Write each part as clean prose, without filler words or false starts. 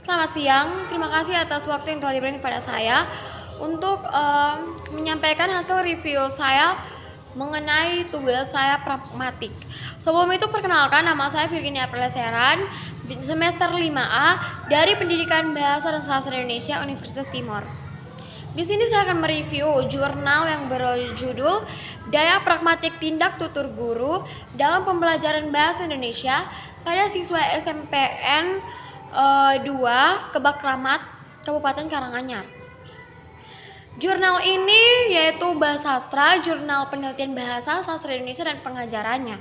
Selamat siang, terima kasih atas waktu yang telah diberikan kepada saya untuk menyampaikan hasil review saya mengenai tugas saya pragmatik. Sebelum itu perkenalkan, nama saya Virginia Perleseran, semester 5A dari Pendidikan Bahasa dan Sastra Indonesia Universitas Timor. Di sini saya akan mereview jurnal yang berjudul Daya Pragmatik Tindak Tutur Guru dalam Pembelajaran Bahasa Indonesia pada siswa SMPN 2 Kebak Ramat, Kabupaten Karanganyar. Jurnal ini yaitu Bahasa Sastra, Jurnal Penelitian Bahasa Sastra Indonesia dan Pengajarannya.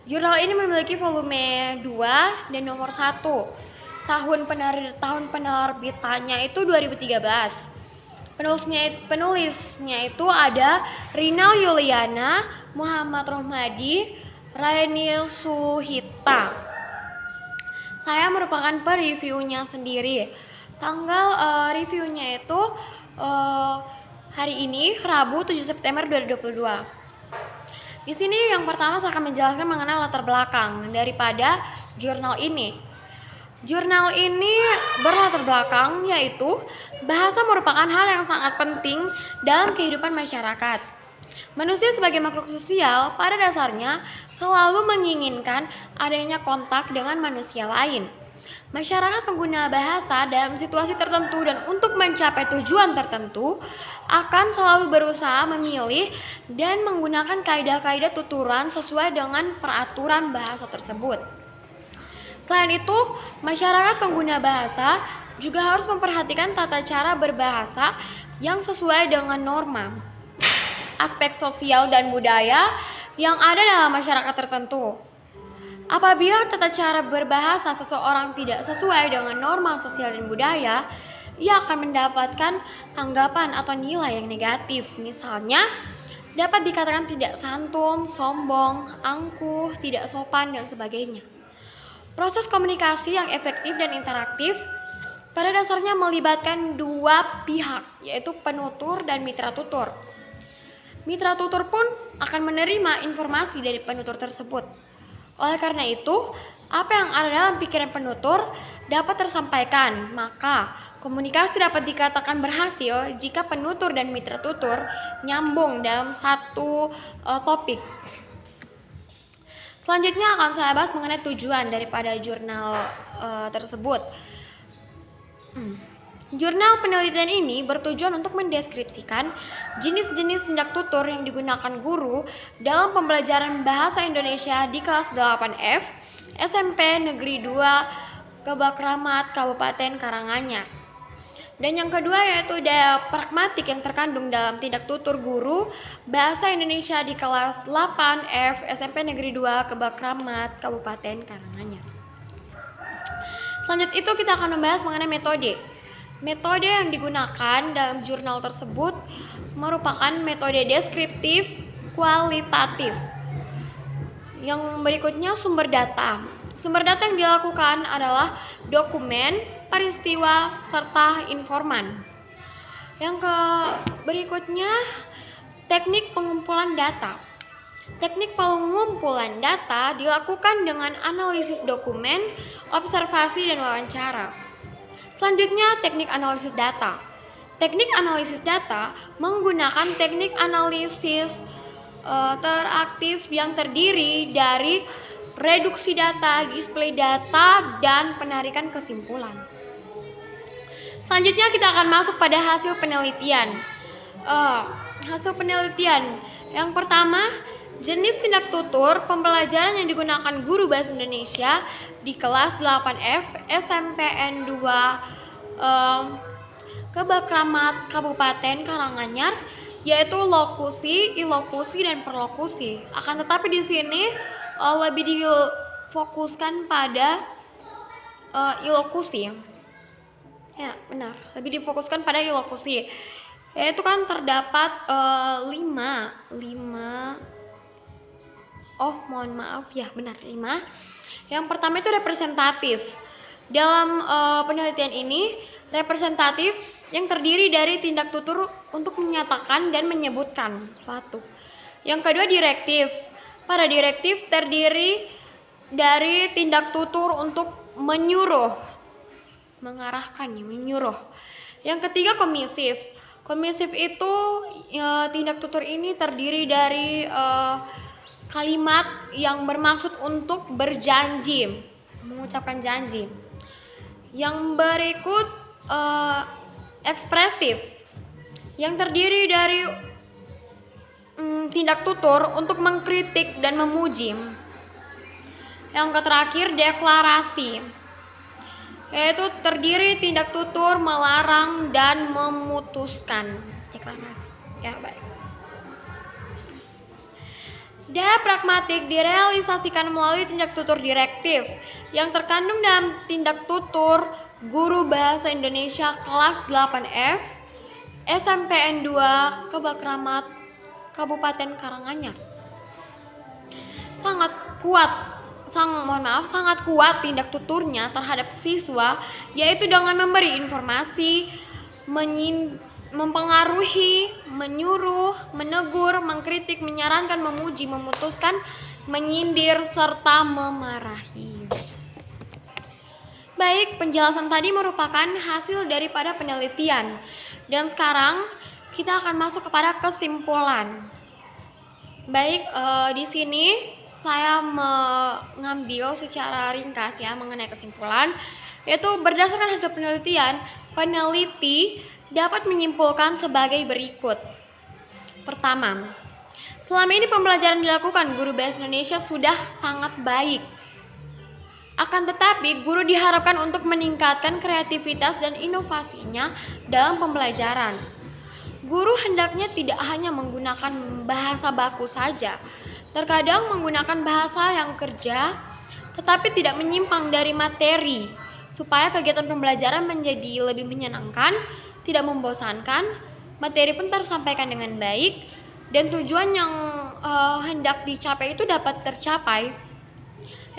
Jurnal ini memiliki volume 2 dan nomor 1. Tahun penerbitannya itu 2013. Penulisnya itu ada Rina Yuliana, Muhammad Rohmadi, Raini Suhita. Saya merupakan pereviewnya sendiri. Tanggal reviewnya itu hari ini Rabu 7 September 2022. Di sini yang pertama saya akan menjelaskan mengenai latar belakang daripada jurnal ini. Jurnal ini berlatar belakang yaitu bahasa merupakan hal yang sangat penting dalam kehidupan masyarakat. Manusia sebagai makhluk sosial pada dasarnya selalu menginginkan adanya kontak dengan manusia lain. Masyarakat pengguna bahasa dalam situasi tertentu dan untuk mencapai tujuan tertentu akan selalu berusaha memilih dan menggunakan kaidah-kaidah tuturan sesuai dengan peraturan bahasa tersebut. Selain itu, masyarakat pengguna bahasa juga harus memperhatikan tata cara berbahasa yang sesuai dengan norma, aspek sosial dan budaya yang ada dalam masyarakat tertentu. Apabila tata cara berbahasa seseorang tidak sesuai dengan norma sosial dan budaya, ia akan mendapatkan tanggapan atau nilai yang negatif. Misalnya, dapat dikatakan tidak santun, sombong, angkuh, tidak sopan, dan sebagainya. Proses komunikasi yang efektif dan interaktif pada dasarnya melibatkan dua pihak, yaitu penutur dan mitra tutur. Mitra tutur pun akan menerima informasi dari penutur tersebut. Oleh karena itu, apa yang ada dalam pikiran penutur dapat tersampaikan, maka komunikasi dapat dikatakan berhasil jika penutur dan mitra tutur nyambung dalam satu topik. Selanjutnya akan saya bahas mengenai tujuan daripada jurnal tersebut. Jurnal penelitian ini bertujuan untuk mendeskripsikan jenis-jenis tindak tutur yang digunakan guru dalam pembelajaran bahasa Indonesia di kelas 8F SMP Negeri 2 Kebak Ramat, Kabupaten Karanganyar. Dan yang kedua yaitu daya pragmatik yang terkandung dalam tindak tutur guru bahasa Indonesia di kelas 8F SMP Negeri 2 Kebak Ramat, Kabupaten Karanganyar. Selanjutnya itu kita akan membahas mengenai metode. Metode yang digunakan dalam jurnal tersebut merupakan metode deskriptif kualitatif. Yang berikutnya sumber data. Sumber data yang dilakukan adalah dokumen, peristiwa, serta informan. Yang berikutnya teknik pengumpulan data. Teknik pengumpulan data dilakukan dengan analisis dokumen, observasi, dan wawancara. Selanjutnya teknik analisis data. Teknik analisis data menggunakan teknik analisis teraktif yang terdiri dari reduksi data, display data, dan penarikan kesimpulan. Selanjutnya kita akan masuk pada hasil penelitian. Hasil penelitian yang pertama, jenis tindak tutur pembelajaran yang digunakan guru bahasa Indonesia di kelas 8F SMPN 2 Kebak Ramat, Kabupaten Karanganyar, yaitu lokusi, ilokusi, dan perlokusi. Akan tetapi di sini lebih difokuskan pada ilokusi. Ya, benar. Lebih difokuskan pada ilokusi. Yaitu kan terdapat 5. Oh, mohon maaf ya, benar 5. Yang pertama itu representatif. Dalam penelitian ini, representatif yang terdiri dari tindak tutur untuk menyatakan dan menyebutkan suatu. Yang kedua direktif. Pada direktif terdiri dari tindak tutur untuk menyuruh mengarahkan, menyuruh. Yang ketiga komisif. Komisif itu tindak tutur ini terdiri dari kalimat yang bermaksud untuk berjanji, mengucapkan janji. Yang berikut ekspresif, yang terdiri dari tindak tutur untuk mengkritik dan memuji. Yang terakhir deklarasi, yaitu terdiri tindak tutur melarang dan memutuskan. Deklarasi. Ya, baik. Daya pragmatik direalisasikan melalui tindak tutur direktif yang terkandung dalam tindak tutur Guru Bahasa Indonesia kelas 8F SMPN 2 Kebakramat Kabupaten Karanganyar. Sangat kuat tindak tuturnya terhadap siswa, yaitu dengan memberi informasi, mempengaruhi, menyuruh, menegur, mengkritik, menyarankan, memuji, memutuskan, menyindir, serta memarahi. Baik, penjelasan tadi merupakan hasil daripada penelitian. Dan sekarang kita akan masuk kepada kesimpulan. Baik, di sini saya mengambil secara ringkas ya mengenai kesimpulan, yaitu berdasarkan hasil penelitian, peneliti dapat menyimpulkan sebagai berikut. Pertama, selama ini pembelajaran dilakukan guru bahasa Indonesia sudah sangat baik. Akan tetapi, guru diharapkan untuk meningkatkan kreativitas dan inovasinya dalam pembelajaran. Guru hendaknya tidak hanya menggunakan bahasa baku saja, terkadang menggunakan bahasa yang kerja, tetapi tidak menyimpang dari materi, supaya kegiatan pembelajaran menjadi lebih menyenangkan, tidak membosankan, materi pun tersampaikan dengan baik, dan tujuan yang hendak dicapai itu dapat tercapai.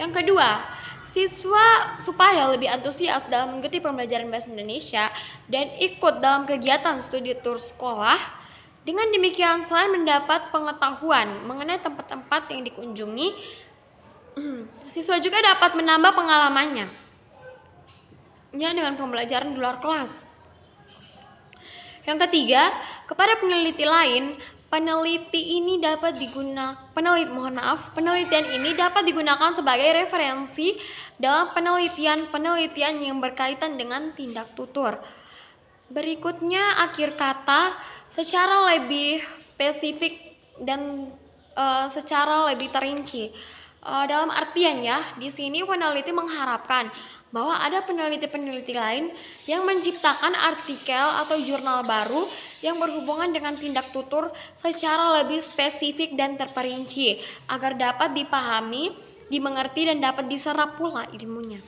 Yang kedua, siswa supaya lebih antusias dalam mengikuti pembelajaran bahasa Indonesia dan ikut dalam kegiatan studi tur sekolah. Dengan demikian, selain mendapat pengetahuan mengenai tempat-tempat yang dikunjungi, siswa juga dapat menambah pengalamannya dengan pembelajaran di luar kelas. Yang ketiga, kepada peneliti lain, penelitian ini dapat digunakan sebagai referensi dalam penelitian yang berkaitan dengan tindak tutur. Berikutnya akhir kata secara lebih spesifik dan secara lebih terinci. Dalam artian ya, di sini peneliti mengharapkan bahwa ada peneliti-peneliti lain yang menciptakan artikel atau jurnal baru yang berhubungan dengan tindak tutur secara lebih spesifik dan terperinci agar dapat dipahami, dimengerti, dan dapat diserap pula ilmunya.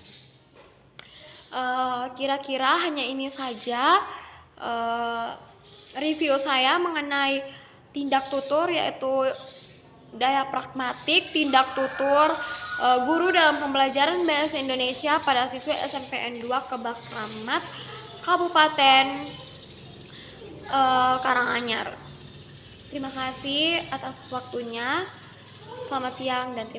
Kira-kira hanya ini saja review saya mengenai tindak tutur, yaitu daya pragmatik, tindak tutur guru dalam pembelajaran bahasa Indonesia pada siswa SMPN 2 Kebakramat Kabupaten Karanganyar. Terima kasih atas waktunya. Selamat siang dan